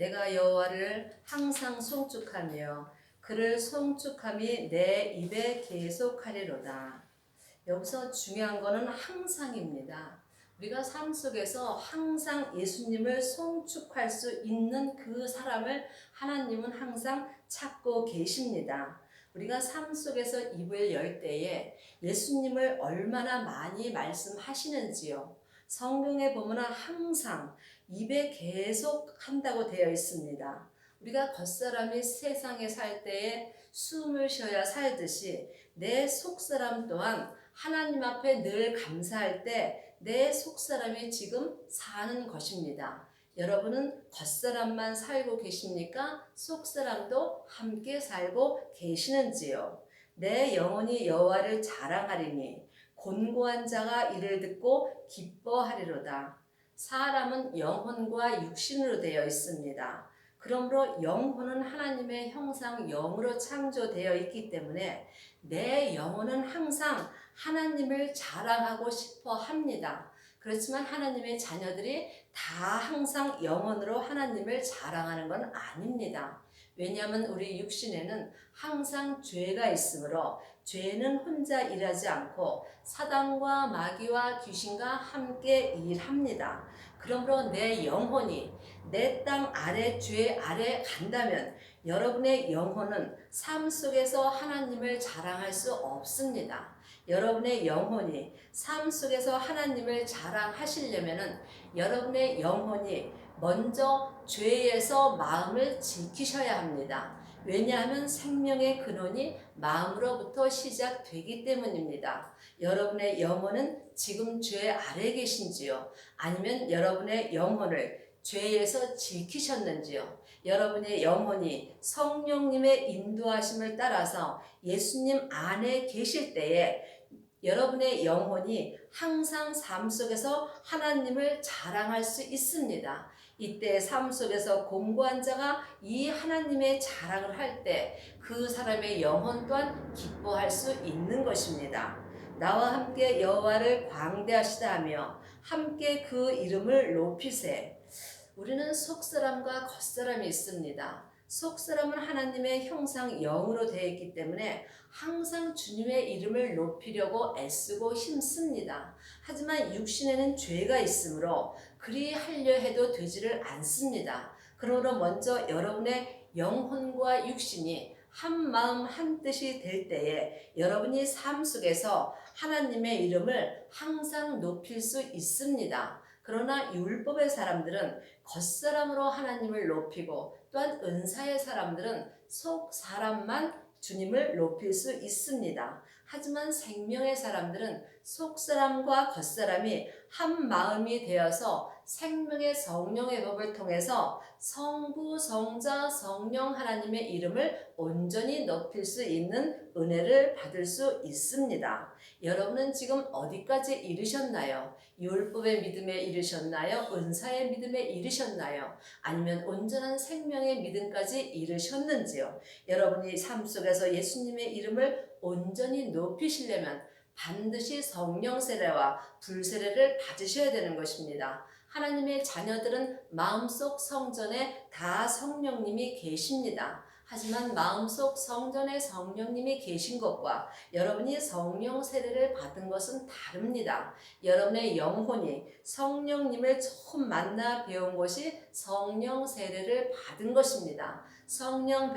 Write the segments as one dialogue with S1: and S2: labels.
S1: 내가 여호와를 항상 송축하며 그를 송축함이 내 입에 계속하리로다. 여기서 중요한 거는 항상입니다. 우리가 삶 속에서 항상 예수님을 송축할 수 있는 그 사람을 하나님은 항상 찾고 계십니다. 우리가 삶 속에서 입을 열 때에 예수님을 얼마나 많이 말씀하시는지요. 성경에 보면 항상 입에 계속 한다고 되어 있습니다. 우리가 겉사람이 세상에 살 때에 숨을 쉬어야 살듯이 내 속사람 또한 하나님 앞에 늘 감사할 때 내 속사람이 지금 사는 것입니다. 여러분은 겉사람만 살고 계십니까? 속사람도 함께 살고 계시는지요? 내 영혼이 여호와를 자랑하리니 곤고한 자가 이를 듣고 기뻐하리로다. 사람은 영혼과 육신으로 되어 있습니다. 그러므로 영혼은 하나님의 형상 영으로 창조되어 있기 때문에 내 영혼은 항상 하나님을 자랑하고 싶어 합니다. 그렇지만 하나님의 자녀들이 다 항상 영혼으로 하나님을 자랑하는 건 아닙니다. 왜냐하면 우리 육신에는 항상 죄가 있으므로 죄는 혼자 일하지 않고 사단과 마귀와 귀신과 함께 일합니다. 그러므로 내 영혼이 내 땅 아래 죄 아래 간다면 여러분의 영혼은 삶 속에서 하나님을 자랑할 수 없습니다. 여러분의 영혼이 삶 속에서 하나님을 자랑하시려면은 여러분의 영혼이 먼저 죄에서 마음을 지키셔야 합니다. 왜냐하면 생명의 근원이 마음으로부터 시작되기 때문입니다. 여러분의 영혼은 지금 죄 아래 계신지요? 아니면 여러분의 영혼을 죄에서 지키셨는지요? 여러분의 영혼이 성령님의 인도하심을 따라서 예수님 안에 계실 때에 여러분의 영혼이 항상 삶 속에서 하나님을 자랑할 수 있습니다. 이때 삶 속에서 공고한 자가 이 하나님의 자랑을 할 때 그 사람의 영혼 또한 기뻐할 수 있는 것입니다. 나와 함께 여호와를 광대하시다 하며 함께 그 이름을 높이세. 우리는 속사람과 겉사람이 있습니다. 속사람은 하나님의 형상 영으로 되어 있기 때문에 항상 주님의 이름을 높이려고 애쓰고 힘씁니다. 하지만 육신에는 죄가 있으므로 그리 하려 해도 되지를 않습니다. 그러므로 먼저 여러분의 영혼과 육신이 한 마음 한 뜻이 될 때에 여러분이 삶 속에서 하나님의 이름을 항상 높일 수 있습니다. 그러나 율법의 사람들은 겉사람으로 하나님을 높이고 또한 은사의 사람들은 속 사람만 주님을 높일 수 있습니다. 하지만 생명의 사람들은 속 사람과 겉 사람이 한 마음이 되어서 생명의 성령의 법을 통해서 성부, 성자, 성령 하나님의 이름을 온전히 높일 수 있는 은혜를 받을 수 있습니다. 여러분은 지금 어디까지 이르셨나요? 율법의 믿음에 이르셨나요? 은사의 믿음에 이르셨나요? 아니면 온전한 생명의 믿음까지 이르셨는지요? 여러분이 삶 속에서 예수님의 이름을 온전히 높이시려면 반드시 성령 세례와 불세례를 받으셔야 되는 것입니다. 하나님의 자녀들은 마음속 성전에 다 성령님이 계십니다. 하지만 마음속 성전에 성령님이 계신 것과 여러분이 성령 세례를 받은 것은 다릅니다. 여러분의 영혼이 성령님을 처음 만나 배운 것이 성령 세례를 받은 것입니다. 성령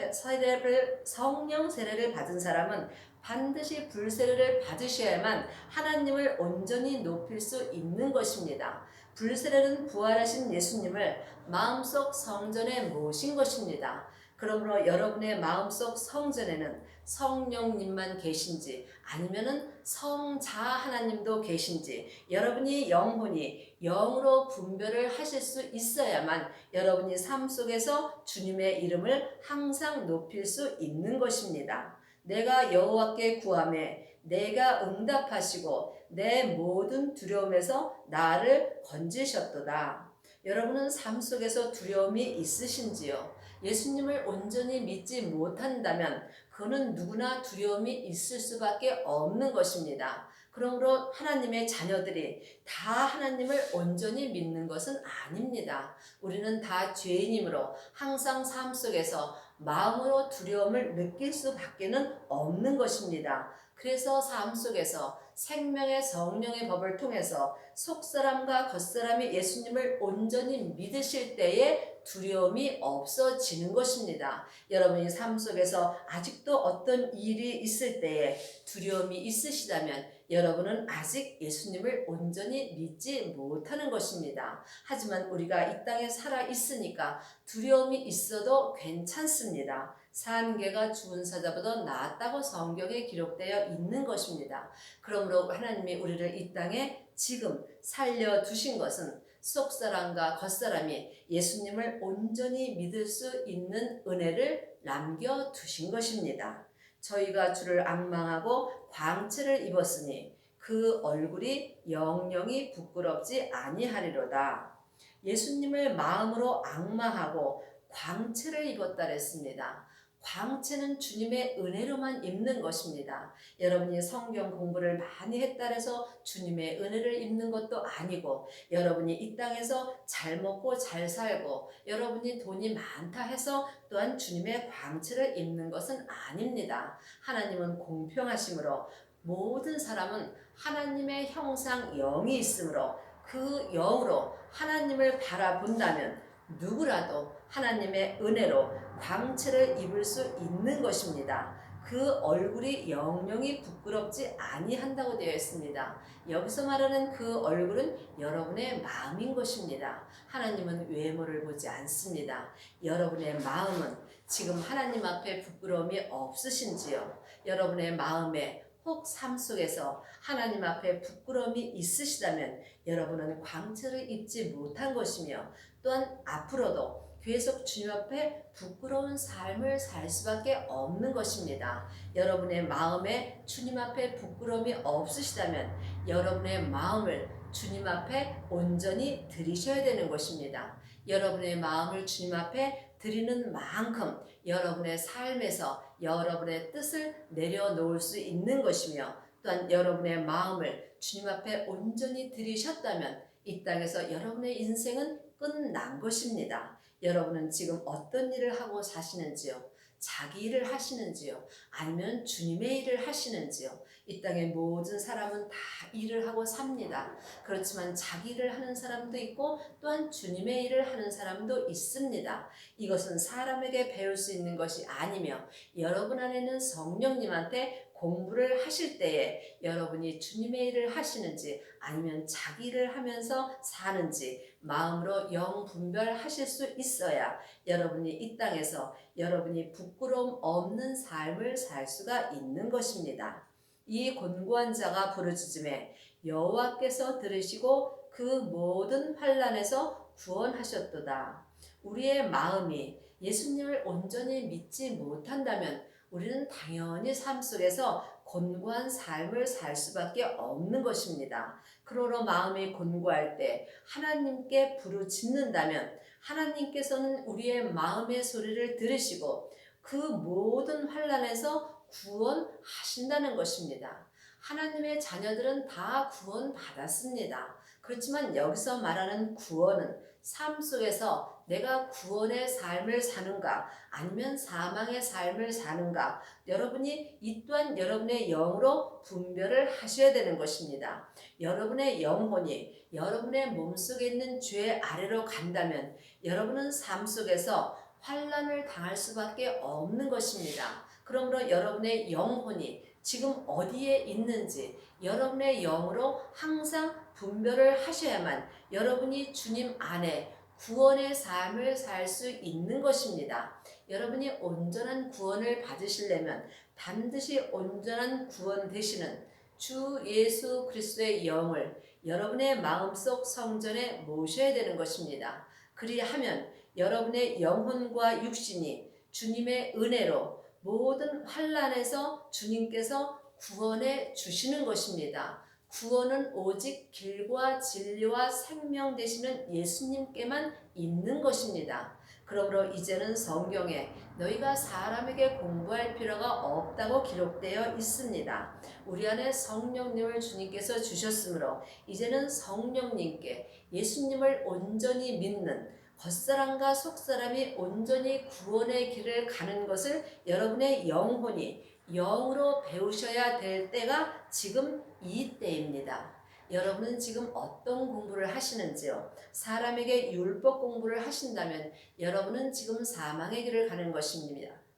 S1: 세례를 받은 사람은 반드시 불세례를 받으셔야만 하나님을 온전히 높일 수 있는 것입니다. 불세례는 부활하신 예수님을 마음속 성전에 모신 것입니다. 그러므로 여러분의 마음속 성전에는 성령님만 계신지 아니면은 성자 하나님도 계신지 여러분이 영혼이 영으로 분별을 하실 수 있어야만 여러분이 삶 속에서 주님의 이름을 항상 높일 수 있는 것입니다. 내가 여호와께 구하매 내가 응답하시고 내 모든 두려움에서 나를 건지셨도다. 여러분은 삶 속에서 두려움이 있으신지요? 예수님을 온전히 믿지 못한다면 그는 누구나 두려움이 있을 수밖에 없는 것입니다. 그러므로 하나님의 자녀들이 다 하나님을 온전히 믿는 것은 아닙니다. 우리는 다 죄인이므로 항상 삶 속에서 마음으로 두려움을 느낄 수밖에는 없는 것입니다. 그래서 삶 속에서 생명의 성령의 법을 통해서 속사람과 겉사람이 예수님을 온전히 믿으실 때에 두려움이 없어지는 것입니다. 여러분이 삶 속에서 아직도 어떤 일이 있을 때에 두려움이 있으시다면 여러분은 아직 예수님을 온전히 믿지 못하는 것입니다. 하지만 우리가 이 땅에 살아 있으니까 두려움이 있어도 괜찮습니다. 산 개가 죽은 사자보다 낫다고 성경에 기록되어 있는 것입니다. 그러므로 하나님이 우리를 이 땅에 지금 살려두신 것은 속사람과 겉사람이 예수님을 온전히 믿을 수 있는 은혜를 남겨두신 것입니다. 저희가 주를 앙망하고 광채를 입었으니 그 얼굴이 영영이 부끄럽지 아니하리로다. 예수님을 마음으로 앙망하고 광채를 입었다 그랬습니다. 광채는 주님의 은혜로만 입는 것입니다. 여러분이 성경 공부를 많이 했다 해서 주님의 은혜를 입는 것도 아니고, 여러분이 이 땅에서 잘 먹고 잘 살고 여러분이 돈이 많다 해서 또한 주님의 광채를 입는 것은 아닙니다. 하나님은 공평하심으로 모든 사람은 하나님의 형상 영이 있으므로 그 영으로 하나님을 바라본다면 누구라도 하나님의 은혜로 광채를 입을 수 있는 것입니다. 그 얼굴이 영영이 부끄럽지 아니한다고 되어 있습니다. 여기서 말하는 그 얼굴은 여러분의 마음인 것입니다. 하나님은 외모를 보지 않습니다. 여러분의 마음은 지금 하나님 앞에 부끄러움이 없으신지요? 여러분의 마음에 혹 삶 속에서 하나님 앞에 부끄러움이 있으시다면 여러분은 광채를 입지 못한 것이며, 또한 앞으로도 계속 주님 앞에 부끄러운 삶을 살 수밖에 없는 것입니다. 여러분의 마음에 주님 앞에 부끄러움이 없으시다면 여러분의 마음을 주님 앞에 온전히 드리셔야 되는 것입니다. 여러분의 마음을 주님 앞에 드리는 만큼 여러분의 삶에서 여러분의 뜻을 내려놓을 수 있는 것이며, 또한 여러분의 마음을 주님 앞에 온전히 드리셨다면 이 땅에서 여러분의 인생은 끝난 것입니다. 여러분은 지금 어떤 일을 하고 사시는지요? 자기 일을 하시는지요? 아니면 주님의 일을 하시는지요? 이 땅의 모든 사람은 다 일을 하고 삽니다. 그렇지만 자기 일을 하는 사람도 있고 또한 주님의 일을 하는 사람도 있습니다. 이것은 사람에게 배울 수 있는 것이 아니며, 여러분 안에는 성령님한테 공부를 하실 때에 여러분이 주님의 일을 하시는지 아니면 자기 일을 하면서 사는지 마음으로 영 분별하실 수 있어야 여러분이 이 땅에서 여러분이 부끄러움 없는 삶을 살 수가 있는 것입니다. 이 곤고한 자가 부르짖음에 여호와께서 들으시고 그 모든 환난에서 구원하셨도다. 우리의 마음이 예수님을 온전히 믿지 못한다면 우리는 당연히 삶 속에서 곤고한 삶을 살 수밖에 없는 것입니다. 그러므로 마음이 곤고할 때 하나님께 부르짖는다면 하나님께서는 우리의 마음의 소리를 들으시고 그 모든 환난에서 구원하신다는 것입니다. 하나님의 자녀들은 다 구원받았습니다. 그렇지만 여기서 말하는 구원은 삶 속에서 내가 구원의 삶을 사는가 아니면 사망의 삶을 사는가, 여러분이 이 또한 여러분의 영으로 분별을 하셔야 되는 것입니다. 여러분의 영혼이 여러분의 몸속에 있는 죄 아래로 간다면 여러분은 삶 속에서 환난을 당할 수밖에 없는 것입니다. 그러므로 여러분의 영혼이 지금 어디에 있는지 여러분의 영으로 항상 분별을 하셔야만 여러분이 주님 안에 구원의 삶을 살 수 있는 것입니다. 여러분이 온전한 구원을 받으시려면 반드시 온전한 구원 되시는 주 예수 그리스도의 영을 여러분의 마음속 성전에 모셔야 되는 것입니다. 그리하면 여러분의 영혼과 육신이 주님의 은혜로 모든 환난에서 주님께서 구원해 주시는 것입니다. 구원은 오직 길과 진리와 생명 되시는 예수님께만 있는 것입니다. 그러므로 이제는 성경에 너희가 사람에게 공부할 필요가 없다고 기록되어 있습니다. 우리 안에 성령님을 주님께서 주셨으므로 이제는 성령님께 예수님을 온전히 믿는 겉사람과 속사람이 온전히 구원의 길을 가는 것을 여러분의 영혼이 영으로 배우셔야 될 때가 지금 이 때입니다. 여러분은 지금 어떤 공부를 하시는지요? 사람에게 율법 공부를 하신다면 여러분은 지금 사망의 길을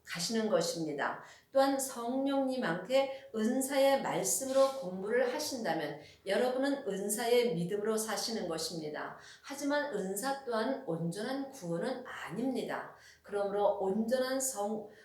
S1: 가시는 것입니다. 또한 성령님한테 은사의 말씀으로 공부를 하신다면 여러분은 은사의 믿음으로 사시는 것입니다. 하지만 은사 또한 온전한 구원은 아닙니다. 그러므로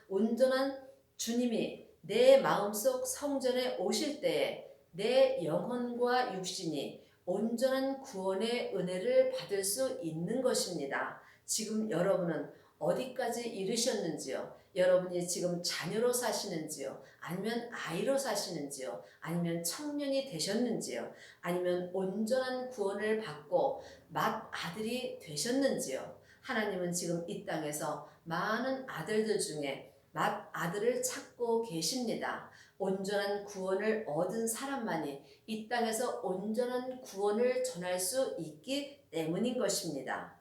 S1: 온전한 주님이 내 마음속 성전에 오실 때에 내 영혼과 육신이 온전한 구원의 은혜를 받을 수 있는 것입니다. 지금 여러분은 어디까지 이르셨는지요? 여러분이 지금 자녀로 사시는지요? 아니면 아이로 사시는지요? 아니면 청년이 되셨는지요? 아니면 온전한 구원을 받고 맏아들이 되셨는지요? 하나님은 지금 이 땅에서 많은 아들들 중에 맏아들을 찾고 계십니다. 온전한 구원을 얻은 사람만이 이 땅에서 온전한 구원을 전할 수 있기 때문인 것입니다.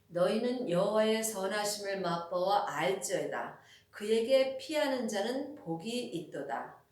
S1: 너희는 여호와의 선하심을 맛보아 알지어다. 그에게 피하는 자는 복이 있도다.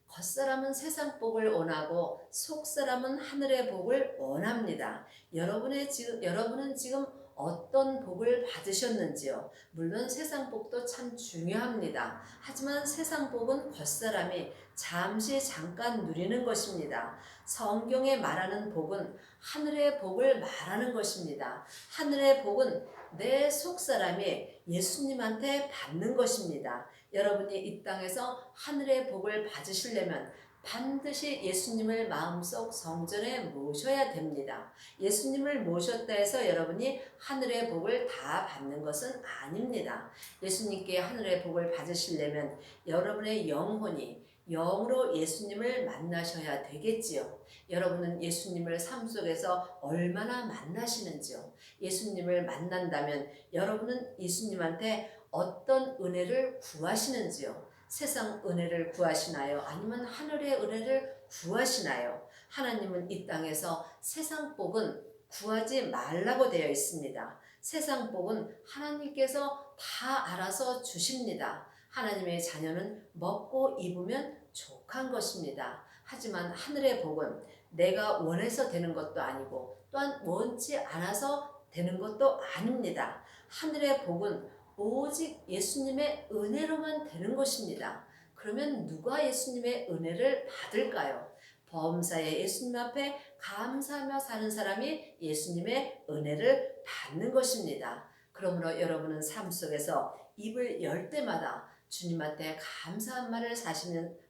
S1: 겉사람은 세상 복을 원하고 속사람은 하늘의 복을 원합니다. 여러분은 지금 어떤 복을 받으셨는지요? 물론 세상 복도 참 중요합니다. 하지만 세상 복은 겉사람이 잠깐 누리는 것입니다. 성경에 말하는 복은 하늘의 복을 말하는 것입니다. 하늘의 복은 내 속사람이 예수님한테 받는 것입니다. 여러분이 이 땅에서 하늘의 복을 받으시려면 반드시 예수님을 마음속 성전에 모셔야 됩니다. 예수님을 모셨다 해서 여러분이 하늘의 복을 다 받는 것은 아닙니다. 예수님께 하늘의 복을 받으시려면 여러분의 영혼이 영으로 예수님을 만나셔야 되겠지요. 여러분은 예수님을 삶 속에서 얼마나 만나시는지요? 예수님을 만난다면 여러분은 예수님한테 어떤 은혜를 구하시는지요? 세상 은혜를 구하시나요? 아니면 하늘의 은혜를 구하시나요? 하나님은 이 땅에서 세상 복은 구하지 말라고 되어 있습니다. 세상 복은 하나님께서 다 알아서 주십니다. 하나님의 자녀는 먹고 입으면 족한 것입니다. 하지만 하늘의 복은 내가 원해서 되는 것도 아니고 또한 원치 않아서 되는 것도 아닙니다. 하늘의 복은 오직 예수님의 은혜로만 되는 것입니다. 그러면 누가 예수님의 은혜를 받을까요? 범사에 예수님 앞에 감사하며 사는 사람이 예수님의 은혜를 받는 것입니다. 그러므로 여러분은 삶 속에서 입을 열 때마다 주님한테 감사한 말을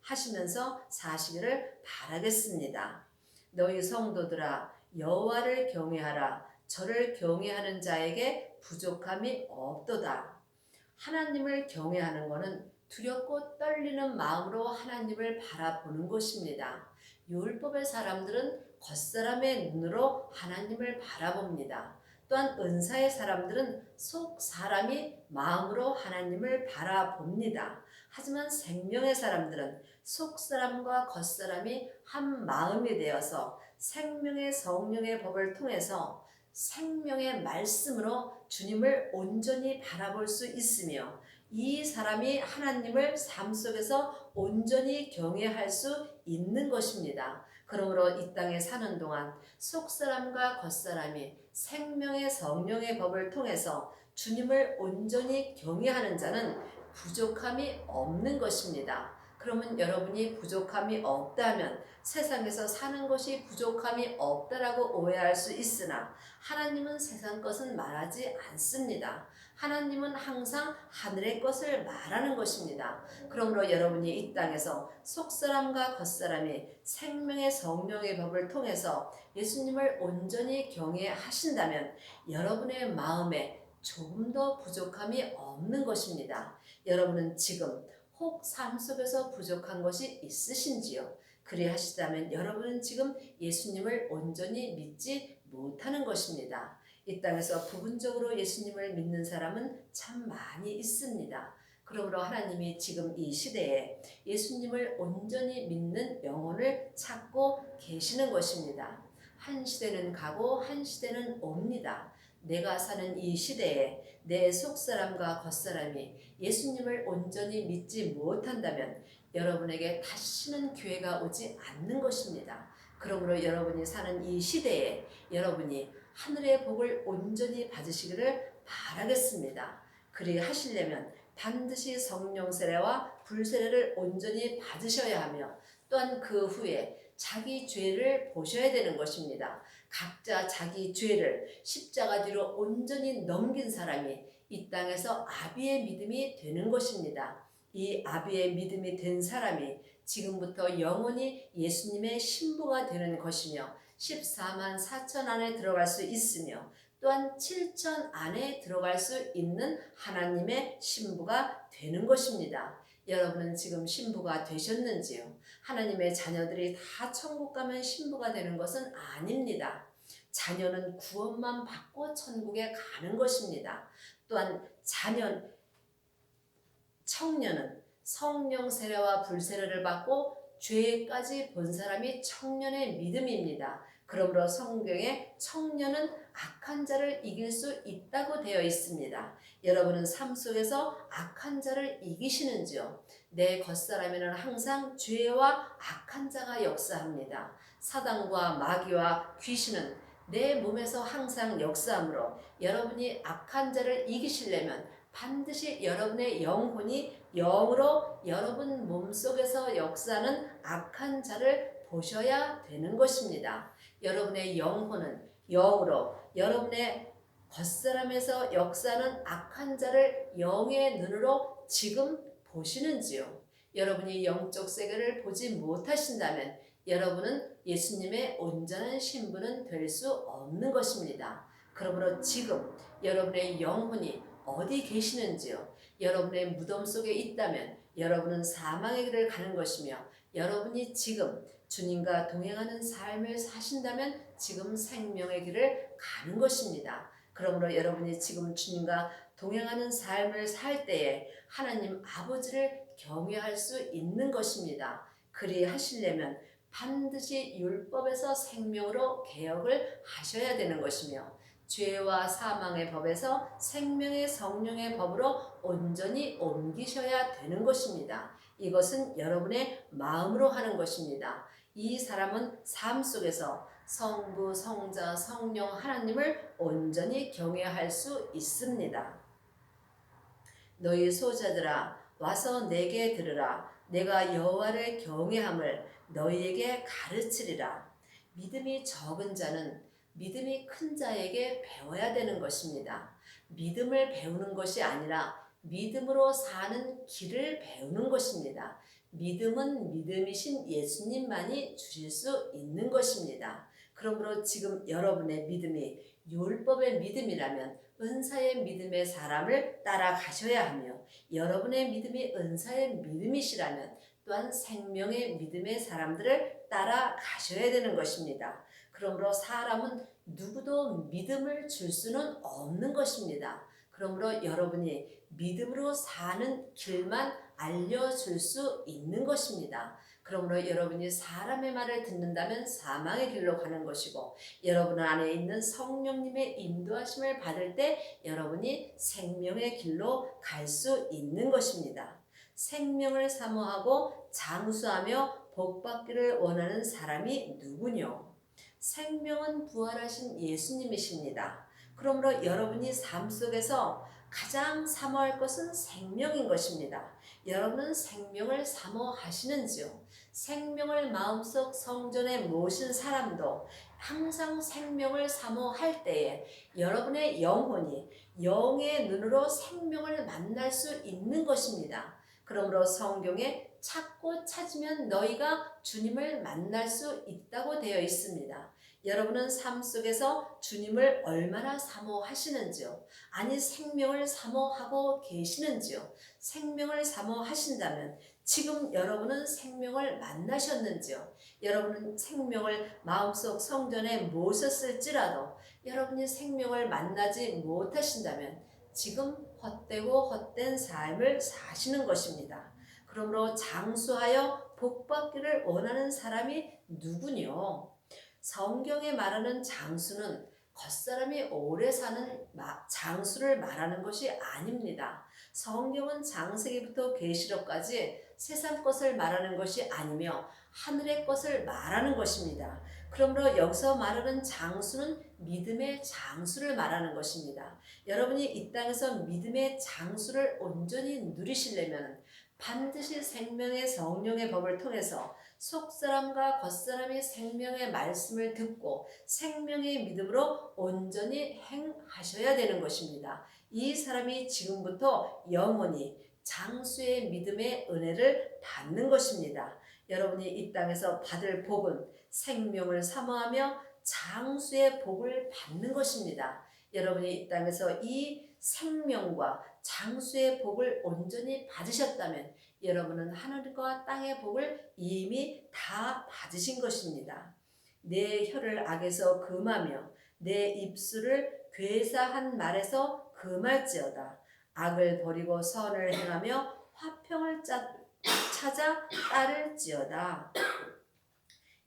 S1: 하시면서 사시기를 바라겠습니다. 너희 성도들아 여호와를 경외하라. 저를 경외하는 자에게 부족함이 없도다. 하나님을 경외하는 것은 두렵고 떨리는 마음으로 하나님을 바라보는 것입니다. 율법의 사람들은 겉사람의 눈으로 하나님을 바라봅니다. 또한 은사의 사람들은 속 사람이 마음으로 하나님을 바라봅니다. 하지만 생명의 사람들은 속 사람과 겉 사람이 한 마음이 되어서 생명의 성령의 법을 통해서 생명의 말씀으로 주님을 온전히 바라볼 수 있으며 이 사람이 하나님을 삶 속에서 온전히 경외할 수 있는 것입니다. 그러므로 이 땅에 사는 동안 속사람과 겉사람이 생명의 성령의 법을 통해서 주님을 온전히 경외하는 자는 부족함이 없는 것입니다. 그러면 여러분이 부족함이 없다면 세상에서 사는 것이 부족함이 없다라고 오해할 수 있으나 하나님은 세상 것은 말하지 않습니다. 하나님은 항상 하늘의 것을 말하는 것입니다. 그러므로 여러분이 이 땅에서 속사람과 겉사람이 생명의 성령의 법을 통해서 예수님을 온전히 경외하신다면 여러분의 마음에 조금 더 부족함이 없는 것입니다. 여러분은 지금 혹 삶 속에서 부족한 것이 있으신지요? 그리하시다면 여러분은 지금 예수님을 온전히 믿지 못하는 것입니다. 이 땅에서 부분적으로 예수님을 믿는 사람은 참 많이 있습니다. 그러므로 하나님이 지금 이 시대에 예수님을 온전히 믿는 영혼을 찾고 계시는 것입니다. 한 시대는 가고 한 시대는 옵니다. 내가 사는 이 시대에 내 속사람과 겉사람이 예수님을 온전히 믿지 못한다면 여러분에게 다시는 기회가 오지 않는 것입니다. 그러므로 여러분이 사는 이 시대에 여러분이 하늘의 복을 온전히 받으시기를 바라겠습니다. 그리하시려면 반드시 성령 세례와 불세례를 온전히 받으셔야 하며 또한 그 후에 자기 죄를 보셔야 되는 것입니다. 각자 자기 죄를 십자가 뒤로 온전히 넘긴 사람이 이 땅에서 아비의 믿음이 되는 것입니다. 이 아비의 믿음이 된 사람이 지금부터 영원히 예수님의 신부가 되는 것이며 14만 4천 안에 들어갈 수 있으며 또한 7천 안에 들어갈 수 있는 하나님의 신부가 되는 것입니다. 여러분은 지금 신부가 되셨는지요? 하나님의 자녀들이 다 천국 가면 신부가 되는 것은 아닙니다. 자녀는 구원만 받고 천국에 가는 것입니다. 또한 청년은 성령 세례와 불세례를 받고 죄까지 본 사람이 청년의 믿음입니다. 그러므로 성경에 청년은 악한 자를 이길 수 있다고 되어 있습니다. 여러분은 삶 속에서 악한 자를 이기시는지요? 내 겉사람에는 항상 죄와 악한 자가 역사합니다. 사단과 마귀와 귀신은 내 몸에서 항상 역사하므로 여러분이 악한 자를 이기시려면 반드시 여러분의 영혼이 영으로 여러분 몸속에서 역사하는 악한 자를 보셔야 되는 것입니다. 여러분의 영혼은 영으로 여러분의 겉사람에서 역사하는 악한 자를 영의 눈으로 지금 보시는지요? 여러분이 영적 세계를 보지 못하신다면 여러분은 예수님의 온전한 신부는 될 수 없는 것입니다. 그러므로 지금 여러분의 영혼이 어디 계시는지요? 여러분의 무덤 속에 있다면 여러분은 사망의 길을 가는 것이며 여러분이 지금 주님과 동행하는 삶을 사신다면 지금 생명의 길을 가는 것입니다. 그러므로 여러분이 지금 주님과 동행하는 삶을 살 때에 하나님 아버지를 경외할 수 있는 것입니다. 그리하시려면 반드시 율법에서 생명으로 개혁을 하셔야 되는 것이며 죄와 사망의 법에서 생명의 성령의 법으로 온전히 옮기셔야 되는 것입니다. 이것은 여러분의 마음으로 하는 것입니다. 이 사람은 삶 속에서 성부, 성자, 성령 하나님을 온전히 경외할 수 있습니다. 너희 소자들아 와서 내게 들으라. 내가 여호와를 경외함을 너희에게 가르치리라. 믿음이 적은 자는 믿음이 큰 자에게 배워야 되는 것입니다. 믿음을 배우는 것이 아니라 믿음으로 사는 길을 배우는 것입니다. 믿음은 믿음이신 예수님만이 주실 수 있는 것입니다. 그러므로 지금 여러분의 믿음이 율법의 믿음이라면 은사의 믿음의 사람을 따라가셔야 하며 여러분의 믿음이 은사의 믿음이시라면 또한 생명의 믿음의 사람들을 따라가셔야 되는 것입니다. 그러므로 사람은 누구도 믿음을 줄 수는 없는 것입니다. 그러므로 여러분이 믿음으로 사는 길만 알려줄 수 있는 것입니다. 그러므로 여러분이 사람의 말을 듣는다면 사망의 길로 가는 것이고 여러분 안에 있는 성령님의 인도하심을 받을 때 여러분이 생명의 길로 갈 수 있는 것입니다. 생명을 사모하고 장수하며 복받기를 원하는 사람이 누구뇨? 생명은 부활하신 예수님이십니다. 그러므로 여러분이 삶 속에서 가장 사모할 것은 생명인 것입니다. 여러분은 생명을 사모하시는지요? 생명을 마음속 성전에 모신 사람도 항상 생명을 사모할 때에 여러분의 영혼이 영의 눈으로 생명을 만날 수 있는 것입니다. 그러므로 성경에 찾고 찾으면 너희가 주님을 만날 수 있다고 되어 있습니다. 여러분은 삶 속에서 주님을 얼마나 사모하시는지요? 아니 생명을 사모하고 계시는지요? 생명을 사모하신다면 지금 여러분은 생명을 만나셨는지요? 여러분은 생명을 마음속 성전에 모셨을지라도 여러분이 생명을 만나지 못하신다면 지금 헛되고 헛된 삶을 사시는 것입니다. 그러므로 장수하여 복받기를 원하는 사람이 누구뇨? 성경에 말하는 장수는 겉사람이 오래 사는 장수를 말하는 것이 아닙니다. 성경은 창세기부터 계시록까지 세상 것을 말하는 것이 아니며 하늘의 것을 말하는 것입니다. 그러므로 여기서 말하는 장수는 믿음의 장수를 말하는 것입니다. 여러분이 이 땅에서 믿음의 장수를 온전히 누리시려면 반드시 생명의 성령의 법을 통해서 속사람과 겉사람이 생명의 말씀을 듣고 생명의 믿음으로 온전히 행하셔야 되는 것입니다. 이 사람이 지금부터 영원히 장수의 믿음의 은혜를 받는 것입니다. 여러분이 이 땅에서 받을 복은 생명을 사모하며 장수의 복을 받는 것입니다. 여러분이 이 땅에서 이 생명과 장수의 복을 온전히 받으셨다면 여러분은 하늘과 땅의 복을 이미 다 받으신 것입니다. 내 혀를 악에서 금하며 내 입술을 괴사한 말에서 금할지어다. 악을 버리고 선을 행하며 화평을 찾아 따를지어다.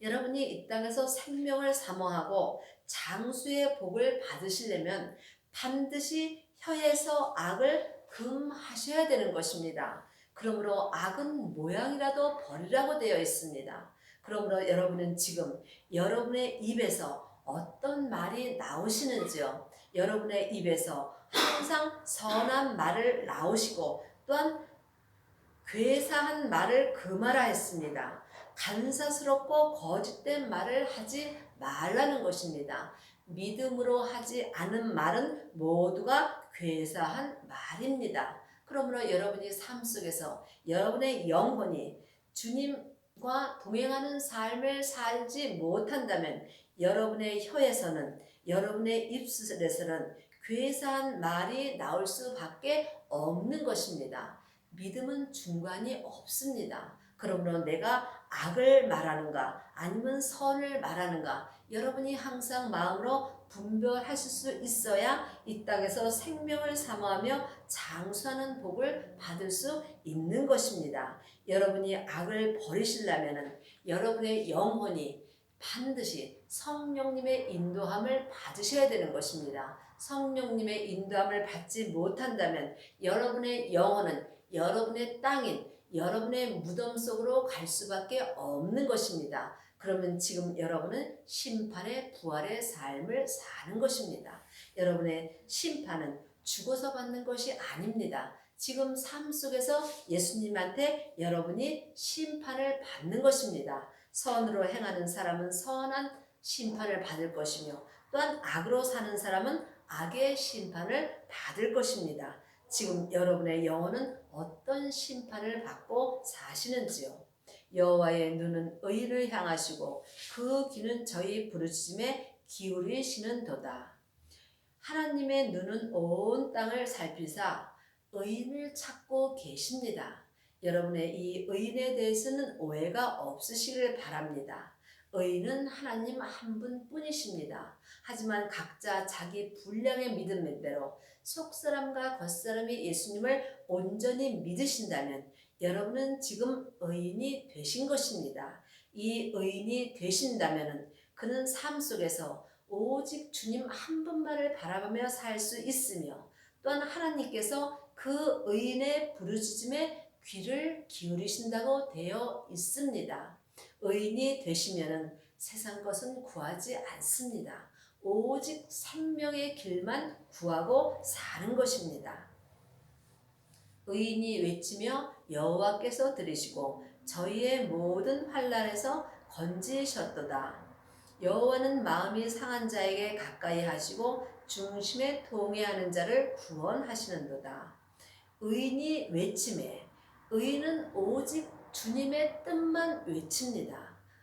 S1: 여러분이 이 땅에서 생명을 사모하고 장수의 복을 받으시려면 반드시 혀에서 악을 금하셔야 되는 것입니다. 그러므로 악은 모양이라도 버리라고 되어 있습니다. 그러므로 여러분은 지금 여러분의 입에서 어떤 말이 나오시는지요? 여러분의 입에서 항상 선한 말을 나오시고 또한 괴사한 말을 금하라 했습니다. 간사스럽고 거짓된 말을 하지 말라는 것입니다. 믿음으로 하지 않은 말은 모두가 괴사한 말입니다. 그러므로 여러분이 삶 속에서 여러분의 영혼이 주님과 동행하는 삶을 살지 못한다면 여러분의 혀에서는 여러분의 입술에서는 괴사한 말이 나올 수밖에 없는 것입니다. 믿음은 중간이 없습니다. 그러므로 내가 악을 말하는가 아니면 선을 말하는가 여러분이 항상 마음으로 분별하실 수 있어야 이 땅에서 생명을 사모하며 장수하는 복을 받을 수 있는 것입니다. 여러분이 악을 버리시려면 여러분의 영혼이 반드시 성령님의 인도함을 받으셔야 되는 것입니다. 성령님의 인도함을 받지 못한다면 여러분의 영혼은 여러분의 땅인 여러분의 무덤 속으로 갈 수밖에 없는 것입니다. 그러면 지금 여러분은 심판의 부활의 삶을 사는 것입니다. 여러분의 심판은 죽어서 받는 것이 아닙니다. 지금 삶 속에서 예수님한테 여러분이 심판을 받는 것입니다. 선으로 행하는 사람은 선한 심판을 받을 것이며 또한 악으로 사는 사람은 악의 심판을 받을 것입니다. 지금 여러분의 영혼은 어떤 심판을 받고 사시는지요? 여호와의 눈은 의인을 향하시고 그 귀는 저희 부르짖음에 기울이시는도다. 하나님의 눈은 온 땅을 살피사 의인을 찾고 계십니다. 여러분의 이 의인에 대해서는 오해가 없으시길 바랍니다. 의인은 하나님 한 분뿐이십니다. 하지만 각자 자기 분량의 믿음대로 속사람과 겉사람이 예수님을 온전히 믿으신다면 여러분은 지금 의인이 되신 것입니다. 이 의인이 되신다면 그는 삶 속에서 오직 주님 한 분만을 바라보며 살 수 있으며 또한 하나님께서 그 의인의 부르짖음에 귀를 기울이신다고 되어 있습니다. 의인이 되시면 세상 것은 구하지 않습니다. 오직 생명의 길만 구하고 사는 것입니다. 의인이 외치며 여호와께서 들으시고 저희의 모든 환난에서 건지셨도다. 여호와는 마음이 상한 자에게 가까이 하시고 중심에 통회하는 자를 구원하시는도다. 의인이 외침에 의인은 오직 주님의 뜻만 외칩니다.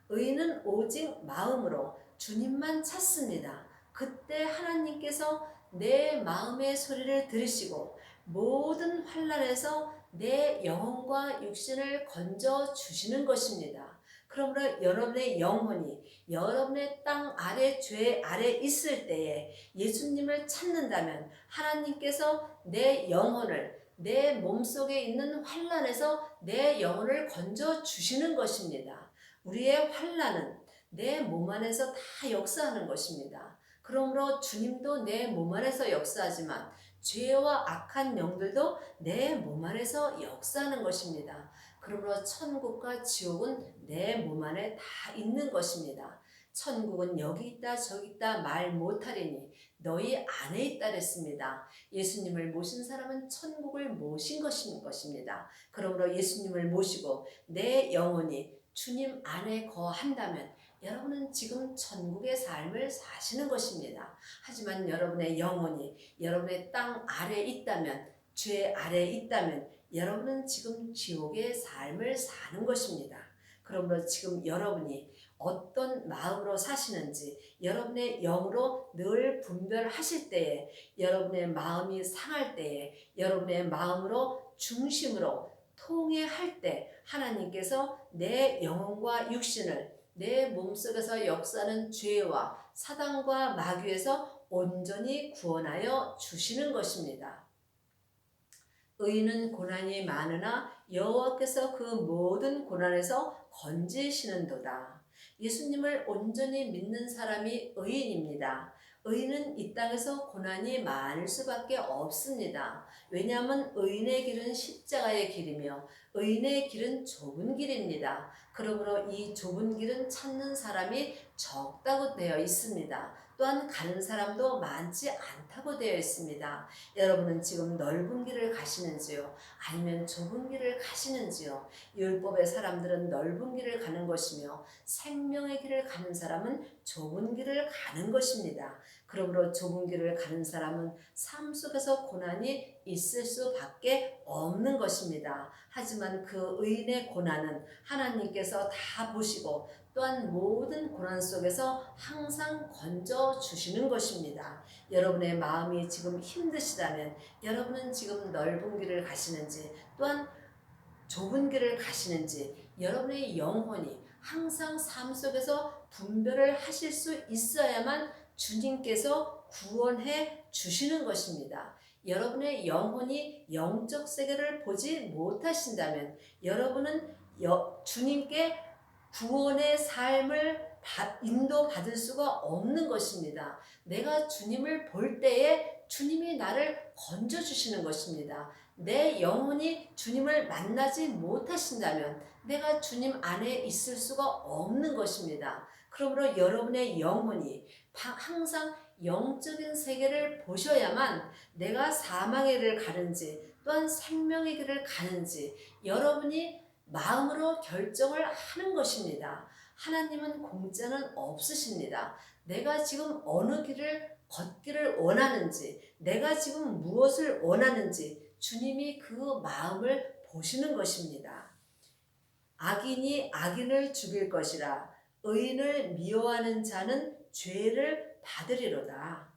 S1: 의인은 오직 마음으로 주님만 찾습니다. 그때 하나님께서 내 마음의 소리를 들으시고 모든 환난에서 내 영혼과 육신을 건져 주시는 것입니다. 그러므로 여러분의 영혼이 여러분의 땅 아래 죄 아래 있을 때에 예수님을 찾는다면 하나님께서 내 영혼을 내 몸속에 있는 환난에서 내 영혼을 건져 주시는 것입니다. 우리의 환난은 내 몸 안에서 다 역사하는 것입니다. 그러므로 주님도 내 몸 안에서 역사하지만 죄와 악한 영들도 내 몸 안에서 역사하는 것입니다. 그러므로 천국과 지옥은 내 몸 안에 다 있는 것입니다. 천국은 여기 있다 저기 있다 말 못하리니 너희 안에 있다 그랬습니다. 예수님을 모신 사람은 천국을 모신 것입니다. 그러므로 예수님을 모시고 내 영혼이 주님 안에 거한다면 여러분은 지금 천국의 삶을 사시는 것입니다. 하지만 여러분의 영혼이 여러분의 땅 아래 있다면, 죄 아래 있다면 여러분은 지금 지옥의 삶을 사는 것입니다. 그러므로 지금 여러분이 어떤 마음으로 사시는지 여러분의 영으로 늘 분별하실 때에, 여러분의 마음이 상할 때에, 여러분의 마음으로 중심으로 통회할 때 하나님께서 내 영혼과 육신을 내 몸속에서 역사하는 죄와 사단과 마귀에서 온전히 구원하여 주시는 것입니다. 의인은 고난이 많으나 여호와께서 그 모든 고난에서 건지시는도다. 예수님을 온전히 믿는 사람이 의인입니다. 의인은 이 땅에서 고난이 많을 수밖에 없습니다. 왜냐하면 의인의 길은 십자가의 길이며 의인의 길은 좁은 길입니다. 그러므로 이 좁은 길은 찾는 사람이 적다고 되어 있습니다. 또한 가는 사람도 많지 않다고 되어 있습니다. 여러분은 지금 넓은 길을 가시는지요? 아니면 좁은 길을 가시는지요? 율법의 사람들은 넓은 길을 가는 것이며 생명의 길을 가는 사람은 좁은 길을 가는 것입니다. 그러므로 좁은 길을 가는 사람은 삶 속에서 고난이 있을 수밖에 없는 것입니다. 하지만 그 의인의 고난은 하나님께서 다 보시고 또한 모든 고난 속에서 항상 건져 주시는 것입니다. 여러분의 마음이 지금 힘드시다면 여러분은 지금 넓은 길을 가시는지 또한 좁은 길을 가시는지 여러분의 영혼이 항상 삶 속에서 분별을 하실 수 있어야만 주님께서 구원해 주시는 것입니다. 여러분의 영혼이 영적 세계를 보지 못하신다면 여러분은 주님께 구원의 삶을 인도받을 수가 없는 것입니다. 내가 주님을 볼 때에 주님이 나를 건져주시는 것입니다. 내 영혼이 주님을 만나지 못하신다면 내가 주님 안에 있을 수가 없는 것입니다. 그러므로 여러분의 영혼이 항상 영적인 세계를 보셔야만 내가 사망의 길을 가는지 또한 생명의 길을 가는지 여러분이 마음으로 결정을 하는 것입니다. 하나님은 공짜는 없으십니다. 내가 지금 어느 길을 걷기를 원하는지, 내가 지금 무엇을 원하는지 주님이 그 마음을 보시는 것입니다. 악인이 악인을 죽일 것이라 의인을 미워하는 자는 죄를 받으리로다.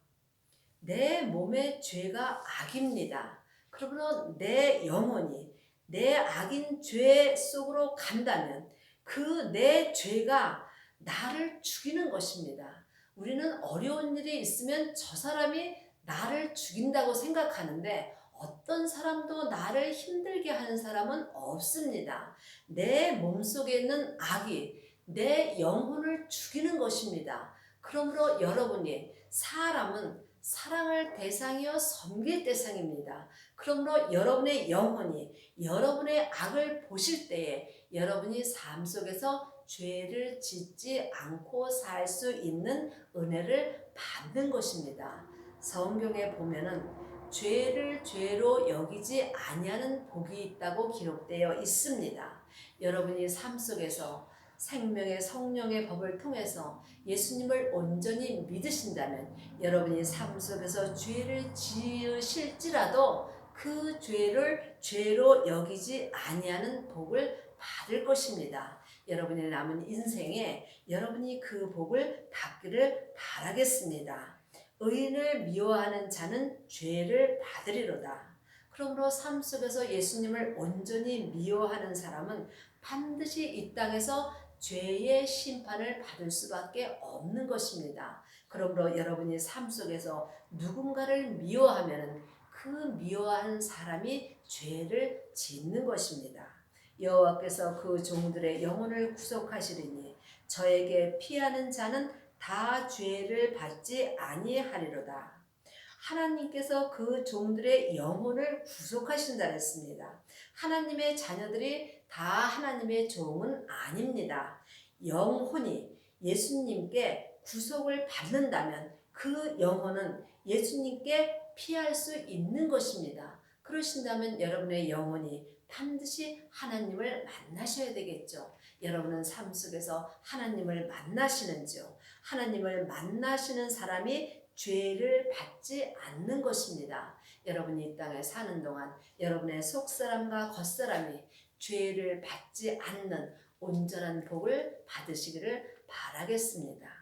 S1: 내 몸의 죄가 악입니다. 그러므로 내 영혼이 내 악인 죄 속으로 간다면 그 내 죄가 나를 죽이는 것입니다. 우리는 어려운 일이 있으면 저 사람이 나를 죽인다고 생각하는데 어떤 사람도 나를 힘들게 하는 사람은 없습니다. 내 몸속에 있는 악이 내 영혼을 죽이는 것입니다. 그러므로 여러분이 사람은 사랑할 대상이요 섬길 대상입니다. 그러므로 여러분의 영혼이 여러분의 악을 보실 때에 여러분이 삶 속에서 죄를 짓지 않고 살 수 있는 은혜를 받는 것입니다. 성경에 보면은 죄를 죄로 여기지 아니하는 복이 있다고 기록되어 있습니다. 여러분이 삶 속에서 생명의 성령의 법을 통해서 예수님을 온전히 믿으신다면 여러분이 삶 속에서 죄를 지으실지라도 그 죄를 죄로 여기지 아니하는 복을 받을 것입니다. 여러분의 남은 인생에 여러분이 그 복을 받기를 바라겠습니다. 의인을 미워하는 자는 죄를 받으리로다. 그러므로 삶 속에서 예수님을 온전히 미워하는 사람은 반드시 이 땅에서 죄의 심판을 받을 수밖에 없는 것입니다. 그러므로 여러분이 삶 속에서 누군가를 미워하면 그 미워하는 사람이 죄를 짓는 것입니다. 여호와께서 그 종들의 영혼을 구속하시리니 저에게 피하는 자는 다 죄를 받지 아니하리로다. 하나님께서 그 종들의 영혼을 구속하신다 했습니다. 하나님의 자녀들이 다 하나님의 종은 아닙니다. 영혼이 예수님께 구속을 받는다면 그 영혼은 예수님께 피할 수 있는 것입니다. 그러신다면 여러분의 영혼이 반드시 하나님을 만나셔야 되겠죠. 여러분은 삶 속에서 하나님을 만나시는지요? 하나님을 만나시는 사람이 죄를 받지 않는 것입니다. 여러분이 이 땅에 사는 동안 여러분의 속사람과 겉사람이 죄를 받지 않는 온전한 복을 받으시기를 바라겠습니다.